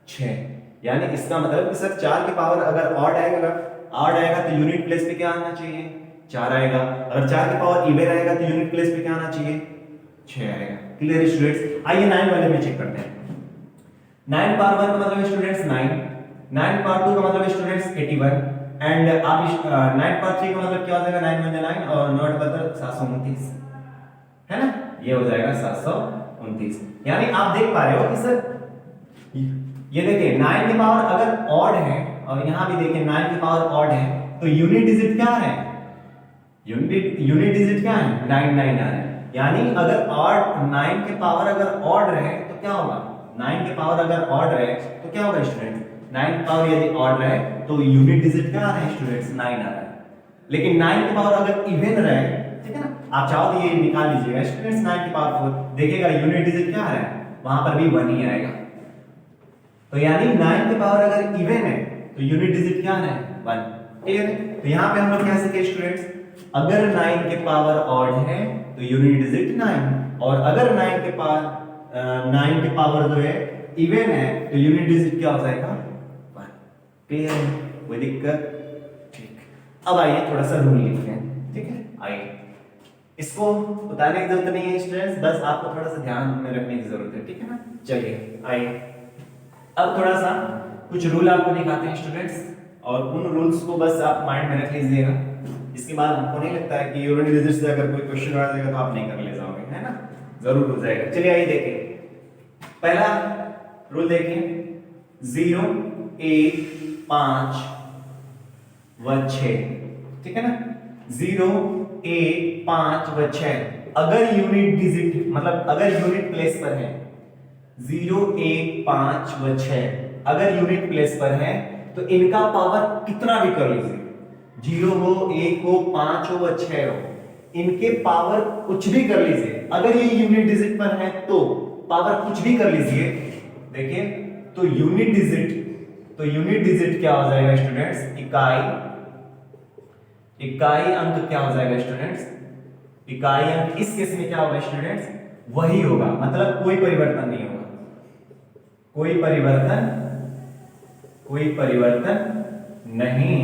6। यानी इसका मतलब कि सर 4 के पावर अगर ऑड आएगा तो यूनिट प्लेस पे क्या आना चाहिए 4 आएगा। अगर 4 के पावर इवन आएगा तो यूनिट प्लेस पे क्या आना चाहिए 6 आएगा। Clear students? आइए 9 वाले में चेक करते हैं। 9 पावर 1 का मतलब स्टूडेंट्स 9, 9 पावर 2 का मतलब स्टूडेंट्स 81, एंड आप 9 पावर 3 का मतलब क्या हो जाएगा 9 × 9 और 9 बदल 729, है ना, ये हो जाएगा 729। यानी आप देख पा रहे हो कि सर ये देखिए 9 की पावर अगर ऑड है और यहां भी देखिए 9 की पावर ऑड है तो यूनिट डिजिट क्या है, यूनिट डिजिट क्या है 99 आ रहा है। यानी अगर ऑड 9 के पावर अगर ऑड रहे तो क्या होगा, 9 के पावर अगर ऑड रहे तो क्या होगा स्टूडेंट, 9 की पावर यदि ऑड रहे तो यूनिट डिजिट क्या आ रहा है स्टूडेंट्स 9 आ रहा है। लेकिन 9 की पावर अगर इवन रहे ठीक है ना। आप चाहो तो ये निकाल लीजिएगा स्टूडेंट्स, 9 की पावर 4, देखिएगा यूनिट डिजिट क्या आ रहा है, वहां पर भी 1 ही आएगा। तो यानी 9 की पावर अगर इवन है तो यूनिट डिजिट क्या आ रहा है, 1। क्लियर है। तो यहाँ पे हम लोग क्या सीखे स्टूडेंट्स, अगर 9 के पावर ऑड है तो यूनिट डिजिट 9, और अगर 9 के पावर जो है इवन है तो यूनिट डिजिट क्या हो जाएगा, 1। क्लियर है, कोई दिक्कत, ठीक। अब आइए थोड़ा सा रूल लिखते हैं, ठीक है। आइए, इसको बताने की जरूरत नहीं है स्टूडेंट्स, बस आपको थोड़ा सा ध्यान में रखने की जरूरत है, ठीक है ना। चलिए आइए, अब थोड़ा सा कुछ रूल आपको दिखाते हैं स्टूडेंट्स, और उन रूल्स को बस आप माइंड में रख लीजिएगा। इसके बाद हमको नहीं लगता है कि यूनिट डिजिट से अगर कोई क्वेश्चन आ जाएगा तो आप नहीं कर ले जाओगे, है ना, जरूर हो जाएगा। चलिए आइए देखिए, पहला रूल देखिए, 0, 1, 5 व 6, ठीक है ना। 0, 1, 5 व 6 अगर यूनिट डिजिट मतलब अगर यूनिट प्लेस पर है, 0, 1, 5 व 6 अगर यूनिट प्लेस पर है तो इनका पावर कितना भी कर लीजिए, 0 हो, 1 हो, 5 हो व 6 हो, इनके पावर कुछ भी कर लीजिए, अगर ये यूनिट डिजिट पर है तो पावर कुछ भी कर लीजिए। देखिए, तो यूनिट डिजिट क्या हो जाएगा स्टूडेंट्स, इकाई अंक क्या हो जाएगा स्टूडेंट्स, इकाई अंक इस केस में क्या होगा स्टूडेंट्स, वही होगा, मतलब कोई परिवर्तन नहीं होगा, कोई परिवर्तन नहीं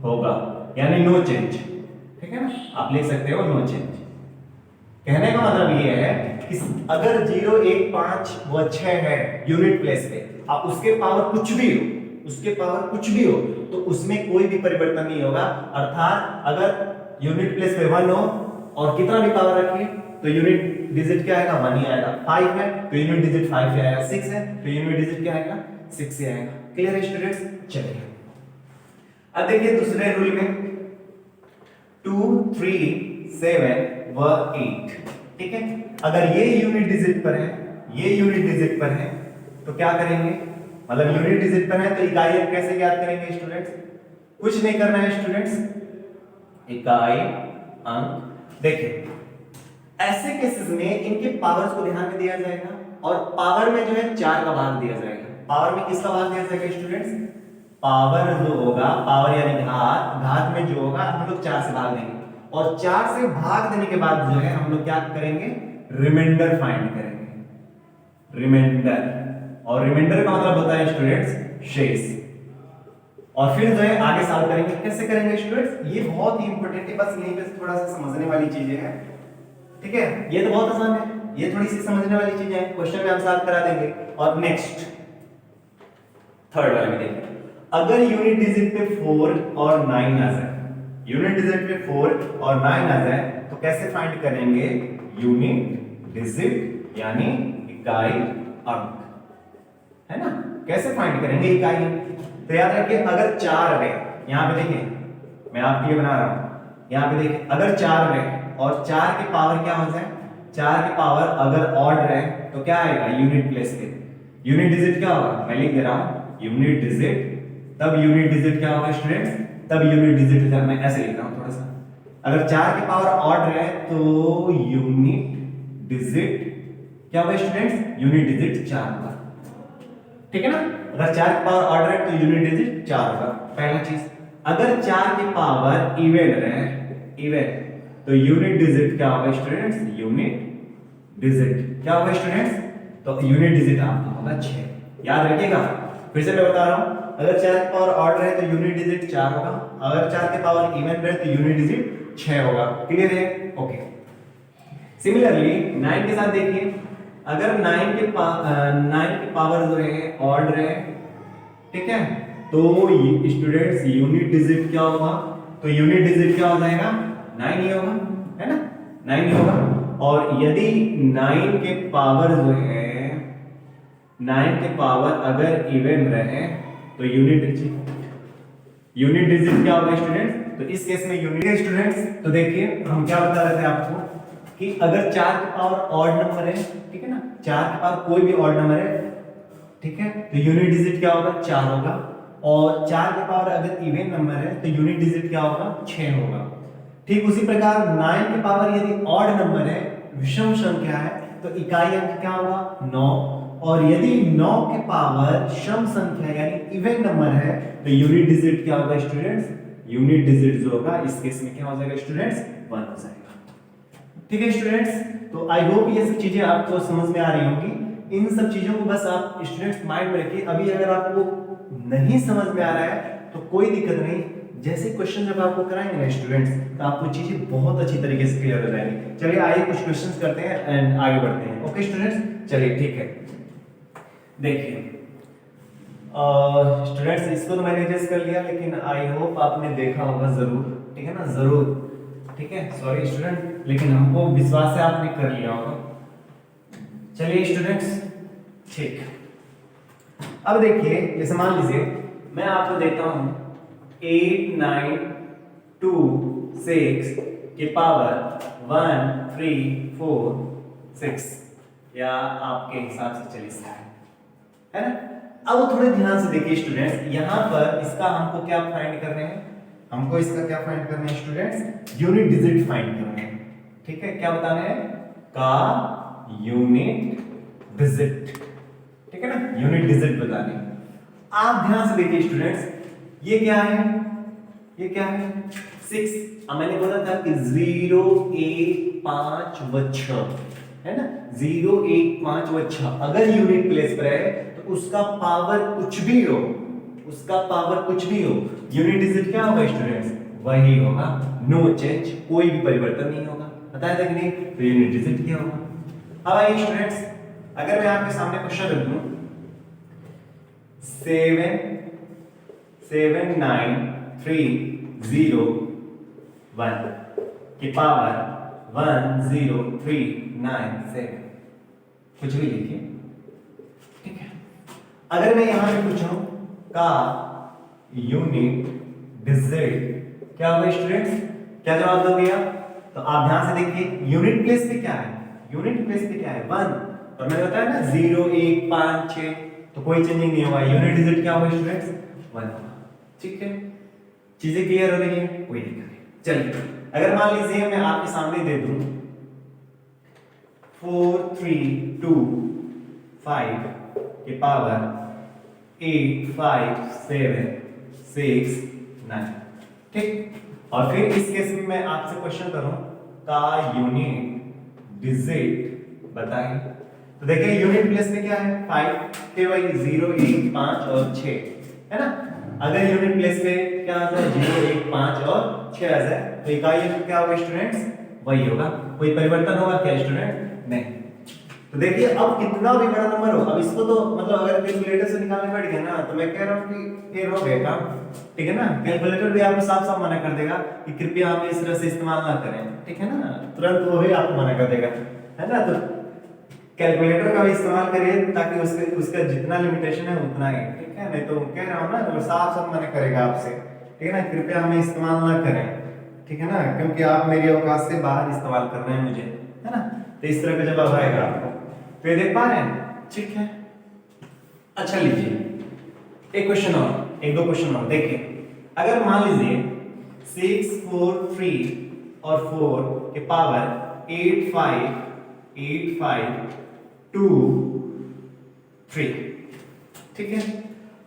होगा, यानी नो चेंज, ठीक है ना। आप लिख सकते हो नो चेंज। कहने का मतलब ये है कि अगर 0, 1, 5 व 6 है यूनिट प्लेस पे, आप उसके पावर कुछ भी हो तो उसमें कोई भी परिवर्तन नहीं होगा। अर्थात अगर यूनिट प्लेस पे 1 हो और कितना भी पावर रखिए तो यूनिट डिजिट क्या आएगा, 1 ही आएगा। 5 है तो यूनिट डिजिट 5 ही आएगा। 6 है तो यूनिट डिजिट क्या आएगा, 6 ही आएगा। क्लियर है स्टूडेंट्स। चलिए अब देखिए दूसरे रूल में 2, 3, 7 व 8, ठीक है। अगर ये यूनिट डिजिट पर है तो क्या करेंगे, मतलब यूनिट डिजिट पर है तो इकाई अंक कैसे ज्ञात करेंगे स्टूडेंट्स, कुछ नहीं करना है स्टूडेंट्स, इकाई अंक। देखिए ऐसे केसेस में इनके पावर्स को ध्यान में दिया जाएगा और पावर में जो है 4 का भाग दिया जाएगा। पावर में किसका भाग दिया जाएगा स्टूडेंट्स, पावर जो होगा, पावर यानी घात में जो होगा हम लोग 4 से भाग देंगे, और 4 से भाग देने के बाद जो है हम लोग क्या करेंगे, रिमाइंडर फाइंड करेंगे, रिमाइंडर। और रिमाइंडर का मतलब होता है स्टूडेंट्स शेष, और फिर जो है आगे सॉल्व करेंगे। कैसे करेंगे स्टूडेंट्स, ये बहुत ही इंपॉर्टेंट है, बस यहीं पे थोड़ा सा समझने वाली चीजें हैं, ठीक है। ये तो बहुत आसान है, ये थोड़ी सी समझने वाली चीजें हैं, क्वेश्चन में हम सॉल्व करा देंगे। और नेक्स्ट थर्ड वाले में देखिए, अगर यूनिट डिजिट पे 4 और 9 आ जाए, यूनिट डिजिट पे 4 और 9 आ जाए तो कैसे फाइंड करेंगे, यूनिट डिजिट यानी इकाई अंक, है ना। कैसे फाइंड करेंगे इकाई अंक, तो याद रखिए अगर 4 है, यहां पे देखिए मैं आपके लिए बना रहा हूं, यहां पे देखिए अगर 4 है और 4 की पावर क्या हो जाए, 4 की पावर अगर ऑड रहे तो क्या आएगा, यूनिट प्लेस पे यूनिट डिजिट क्या होगा, मैं लिख दे रहा हूं यूनिट डिजिट, तब यूनिट डिजिट क्या होगा स्टूडेंट्स, तब यूनिट डिजिट, मैं ऐसे लिख रहा हूं थोड़ा सा, अगर 4 की पावर ऑड रहे तो यूनिट डिजिट क्या होगा स्टूडेंट्स, यूनिट डिजिट 4 होगा, ठीक है ना। अगर 4 की पावर ऑड रहे तो यूनिट डिजिट 4 होगा, पहला चीज। अगर 4 की पावर इवन रहे, इवन, तो यूनिट डिजिट क्या होगा स्टूडेंट्स, यूनिट डिजिट क्या होगा स्टूडेंट्स, तो यूनिट डिजिट आपका होगा 6। याद रखिएगा, फिर से मैं बता रहा हूं, अगर 4 की पावर ऑड रहे तो यूनिट डिजिट 4 होगा, अगर 4 की पावर इवन रहे तो यूनिट डिजिट 6 होगा। क्लियर है, ओके। सिमिलरली 9 के साथ देखिए, अगर 9 की पावर जो है ऑड रहे, ठीक है, तो स्टूडेंट्स यूनिट डिजिट क्या होगा, तो यूनिट डिजिट क्या हो जाएगा, 9 ही होगा, है ना, 9 ही होगा। और यदि 9 के पावर जो है, 9 के पावर अगर इवन रहे तो यूनिट डिजिट क्या होगा स्टूडेंट्स, तो इस केस में यूनिट स्टूडेंट्स। तो देखिए हम क्या बता रहे थे आपको कि अगर 4 की पावर ऑड नंबर है, ठीक है ना, 4 की पावर कोई भी ऑड नंबर है, ठीक है, तो यूनिट डिजिट क्या होगा, 4 होगा। और 4 की पावर अगर इवन नंबर है तो यूनिट डिजिट क्या होगा, 6 होगा। ठीक उसी प्रकार 9 की पावर यदि ऑड नंबर है, विषम संख्या है, तो इकाई अंक क्या होगा 9। और यदि 9 के पावर सम संख्या यानी इवन नंबर है तो यूनिट डिजिट क्या होगा स्टूडेंट्स, यूनिट डिजिट जो होगा इस केस में क्या हो जाएगा स्टूडेंट्स 1 हो जाएगा। ठीक है स्टूडेंट्स, तो आई होप ये सब चीजें आपको समझ में आ रही होंगी। इन सब चीजों को बस आप स्टूडेंट्स माइंड में रखिए। अभी अगर आपको नहीं समझ में आ रहा है तो कोई दिक्कत नहीं, जैसे क्वेश्चन जब आपको कराएंगे ना स्टूडेंट्स तो आपको चीजें बहुत अच्छी तरीके से क्लियर हो जाएंगी। चलिए आइए कुछ क्वेश्चंस करते हैं एंड आगे बढ़ते हैं। ओके स्टूडेंट्स, चलिए ठीक है। देखिए स्टूडेंट्स इसको तो मैंने एडजस्ट कर लिया, लेकिन आई होप आपने देखा होगा जरूर, ठीक है ना, जरूर, ठीक है। सॉरी स्टूडेंट, लेकिन हमको विश्वास है आपने कर लिया होगा। चलिए स्टूडेंट्स ठीक, अब देखिए जैसे मान लीजिए मैं आपको देता हूं 8 9 2 6 के पावर 1 3 4 6, या आपके हिसाब से चलिए है ना। अब थोड़े ध्यान से देखिए स्टूडेंट्स, यहां पर इसका हमको क्या फाइंड करने हैं, हमको इसका क्या फाइंड करना है स्टूडेंट्स, यूनिट डिजिट फाइंड करना है। ठीक है, क्या बताना है, का यूनिट डिजिट, ठीक है ना, यूनिट डिजिट बताने। आप ध्यान से देखिए स्टूडेंट्स, ये क्या है, ये क्या है 6। अब मैंने बोला था कि 0 1 5 व 6 है ना, 0 1 5 व 6 अगर यूनिट प्लेस पर है तो उसका पावर कुछ भी हो, उसका पावर कुछ भी हो, यूनिट डिजिट क्या होगा स्टूडेंट्स, वही होगा, नो चेंज, कोई भी परिवर्तन नहीं होगा। बताया था कि नहीं, तो यूनिट डिजिट क्या होगा। अब आइए स्टूडेंट्स, अगर मैं आपके सामने क्वेश्चन रख दूं 7 9 3 0 1 की पावर 1 0 3 9 7, कुछ भी लिखिए, ठीक है। अगर मैं यहां पे पूछूं का यूनिट डिजिट क्या होगा स्टूडेंट्स, क्या जवाब दोगे आप, तो आप ध्यान से देखिए यूनिट प्लेस पे क्या है, यूनिट प्लेस पे क्या है 1, और मैंने बताया ना 0 1 5 6, तो कोई चेंजिंग नहीं होगा, यूनिट डिजिट क्या होगा स्टूडेंट्स 1 होगा। ठीक है, चीजें क्लियर हो रही है, कोई दिक्कत नहीं। चलिए अगर मान लीजिए मैं आपके सामने दे दूं 4 3 2 5 के पावर 8 5 7 6 9, ठीक। और फिर इस केस में मैं आपसे क्वेश्चन करूं का यूनिट डिजिट बताइए, तो देखिए यूनिट प्लेस में क्या है 5 के, वही 0 1 5 और 6 है ना। अगर यूनिट प्लेस पे क्या आता है 0 1 5 और 6 आ जाए तो इकाई अंक क्या होगा स्टूडेंट्स, वही होगा, कोई परिवर्तन होगा क्या स्टूडेंट, नहीं। तो देखिए अब कितना भी बड़ा नंबर हो, अब इसको तो मतलब अगर कैलकुलेटर से निकालने बैठ गए ना तो मैं कह रहा हूं कि फिर हो गया काम, ठीक है ना। कैलकुलेटर भी आपको साफ साफ मना कर देगा कि कृपया हमें इस तरह से इस्तेमाल ना करें, ठीक है ना, तुरंत वो ही आपको मना कर देगा, है ना। तो कैलकुलेटर का भी इस्तेमाल करिए ताकि उसका जितना लिमिटेशन है उतना ही, ठीक है। नहीं तो कह रहा हूं ना वो साफ साफ मना करेगा आपसे, ठीक है ना, कृपया हमें इस्तेमाल ना करें, ठीक है ना, क्योंकि आप मेरी औकात से बाहर इस्तेमाल कर रहे हैं मुझे, है ना। तो इस तरह का जवाब आएगा आपको, तो ये देख पा रहे हैं, ठीक है। अच्छा लीजिए एक क्वेश्चन और, एक दो क्वेश्चन और देखिए। अगर मान लीजिए 6 4 3 और 4 के पावर 8 5 2 3, ठीक है।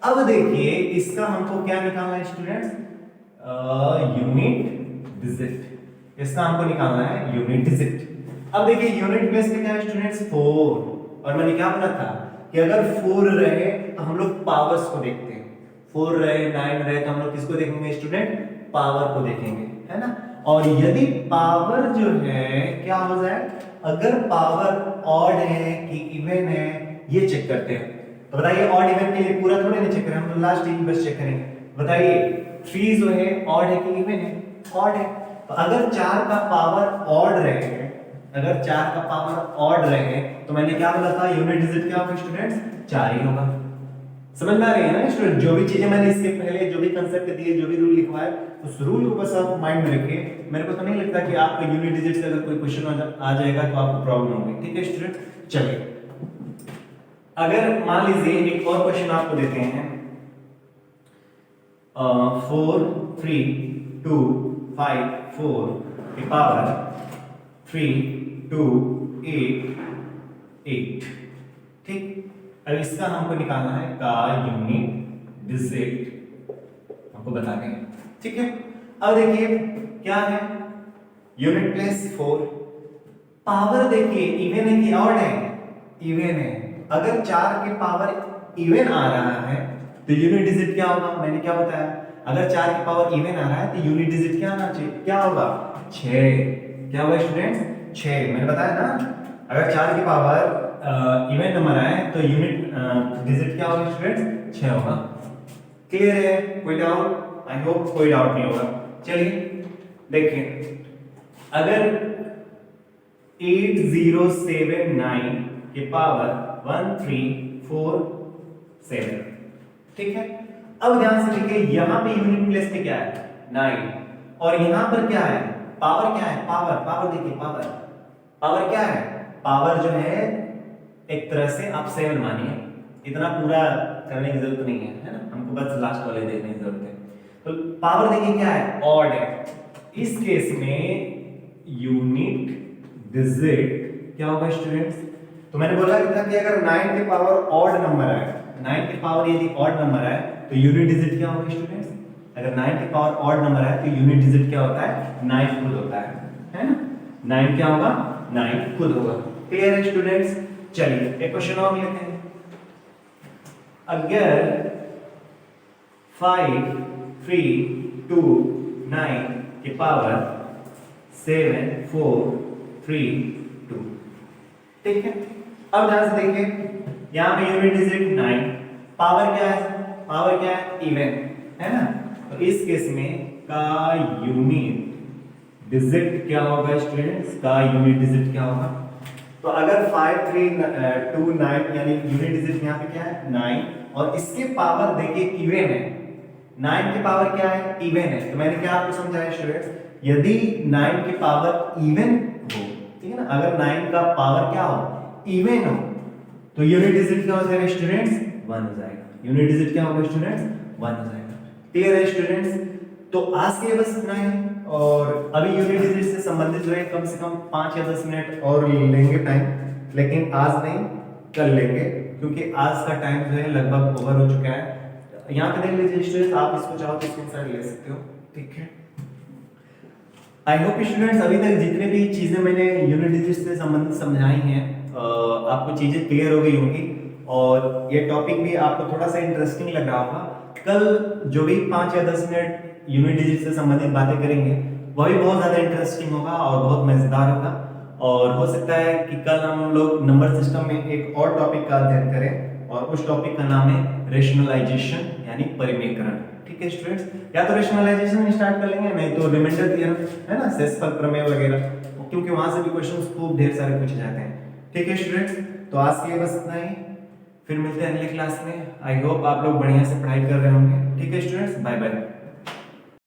अब देखिए इसका हमको क्या निकालना है स्टूडेंट्स, यूनिट डिजिट, इसका हमको निकालना है यूनिट डिजिट। अब देखिए यूनिट प्लेस में क्या है स्टूडेंट्स 4, और मैंने क्या बोला था कि अगर 4 रहे तो हम लोग पावर्स को देखते हैं, 4 रहे 9 रहे तो हम लोग किसको देखेंगे स्टूडेंट, पावर को देखेंगे, है ना। और यदि पावर जो है क्या हो जाए, अगर पावर ऑड है कि इवन है ये चेक करते हैं। तो बताइए ऑड इवन के लिए पूरा थोड़ी ना चेक करें, हम तो लास्ट एक बस चेक करेंगे। बताइए 3 जो है ऑड है कि इवन है, ऑड है। तो अगर 4 का पावर ऑड रहे, अगर 4 का पावर ऑड रहे तो मैंने क्या बोला था यूनिट डिजिट क्या होगा स्टूडेंट्स, 4 ही होगा। समझ में आ रही है ना स्टूडेंट, जो भी चीजें मैंने इसके पहले जो भी कंसेप्ट दिए, जो भी रूल लिखवाए, उस रूल को बस आप माइंड में रखिए। मेरे को तो नहीं लगता कि आपको यूनिट डिजिट से अगर कोई क्वेश्चन आ जाएगा तो आपको प्रॉब्लम होगी, ठीक है स्टूडेंट। चलिए अगर मान लीजिए एक और क्वेश्चन आपको देते हैं 4 3 2 5 4 की पावर 3288। ठीक, अब इसका हमको निकालना है का यूनिट डिजिट, हमको बताने हैं। ठीक है, अब देखिए क्या है, यूनिट प्लेस 4, पावर देखिए इवन है कि ऑड है, इवन है। अगर 4 के पावर इवन आ रहा है तो यूनिट डिजिट क्या होगा, मैंने क्या बताया, अगर 4 की पावर इवन आ रहा है तो यूनिट डिजिट क्या आना चाहिए, क्या होगा 6। क्या होगा स्टूडेंट्स 6, मैंने बताया ना, अगर 4 की पावर इवन नंबर आए तो यूनिट डिजिट क्या होगा स्टूडेंट्स 6 होगा। क्लियर है, कोई डाउट, आई होप कोई डाउट नहीं होगा। चलिए देखिए, अगर 8079 के पावर 1347, ठीक है। अब ध्यान से देखिए, यहां पे यूनिट प्लेस पे क्या है 9, और यहां पर क्या है पावर, क्या है पावर, पावर देखिए, पावर पावर क्या है, पावर जो है एक तरह से आप 7 मानिए, इतना पूरा करने की जरूरत नहीं है, है ना, हमको बस लास्ट वाले देखने की जरूरत है। तो पावर देखिए क्या है, ऑड है, इस केस में यूनिट डिजिट क्या होगा स्टूडेंट्स, तो मैंने बोला था कि अगर 9 के पावर ऑड नंबर आए, 9 के पावर यदि ऑड नंबर आए तो यूनिट डिजिट क्या होगा स्टूडेंट्स, अगर 9 के पावर ऑड नंबर आए तो यूनिट डिजिट क्या होता है 9 खुद होता है ना, 9 क्या होगा 9 खुद होगा। क्लियर है स्टूडेंट्स, चलिए एक क्वेश्चन और लेते हैं। अगर 5329 की पावर 7432, ठीक है। अब ध्यान से देखिए, यहां पे यूनिट डिजिट 9, पावर क्या है, पावर क्या है इवन, है ना, तो इस केस में का यूनिट डिजिट क्या होगा स्टूडेंट्स, का यूनिट डिजिट क्या होगा, तो अगर 5329 यानी यूनिट डिजिट यहां पे क्या है 9, और इसके पावर देखिए इवन है, 9 की पावर क्या है इवन है, तो मैंने क्या आपको समझाया स्टूडेंट्स, यदि 9 की पावर इवन हो, ठीक है ना, अगर 9 का पावर क्या हो इवन हो तो यूनिट डिजिट क्या हो जाएगा स्टूडेंट्स 1 हो जाएगा, यूनिट डिजिट क्या होगा स्टूडेंट्स 1 हो जाएगा। क्लियर है स्टूडेंट्स, तो आज के लिए बस इतना ही, और अभी यूनिट डिजिट से संबंधित जो है कम से कम 5 या 10 मिनट और लेंगे टाइम, लेकिन आज नहीं कल लेंगे, क्योंकि आज का टाइम जो है लगभग ओवर हो चुका है। यहाँ पे देख लीजिए स्टूडेंट्स, आप इसको चाहो तो स्क्रीनशॉट ले सकते हो, ठीक है। आई होप स्टूडेंट्स अभी तक जितने भी चीजें मैंने यूनिट डिजिट से संबंधित समझाई हैं आपको चीजें क्लियर हो गई होंगी, और ये टॉपिक भी आपको थोड़ा सा इंटरेस्टिंग लग रहा होगा। कल जो भी 5 या 10 मिनट यूनिट डिजिट से संबंधित बातें करेंगे वह भी बहुत ज्यादा इंटरेस्टिंग होगा और बहुत मजेदार होगा, और हो सकता है कि कल हम लोग नंबर सिस्टम में एक और टॉपिक का अध्ययन करें, और उस टॉपिक का नाम है रेशनलाइजेशन यानी परिमेयकरण। ठीक है स्टूडेंट्स, या तो रेशनलाइजेशन स्टार्ट कर लेंगे, नहीं तो रिमाइंडर थ्योरम, है ना, शेषफल प्रमेय वगैरह, क्योंकि वहां से भी क्वेश्चंस खूब ढेर सारे पूछे जाते हैं। ठीक है स्टूडेंट्स, तो आज के लिए बस इतना ही, फिर मिलते हैं अगले क्लास में। आई होप आप लोग बढ़िया से पढ़ाई कर रहे होंगे। ठीक है स्टूडेंट्स, बाय बाय।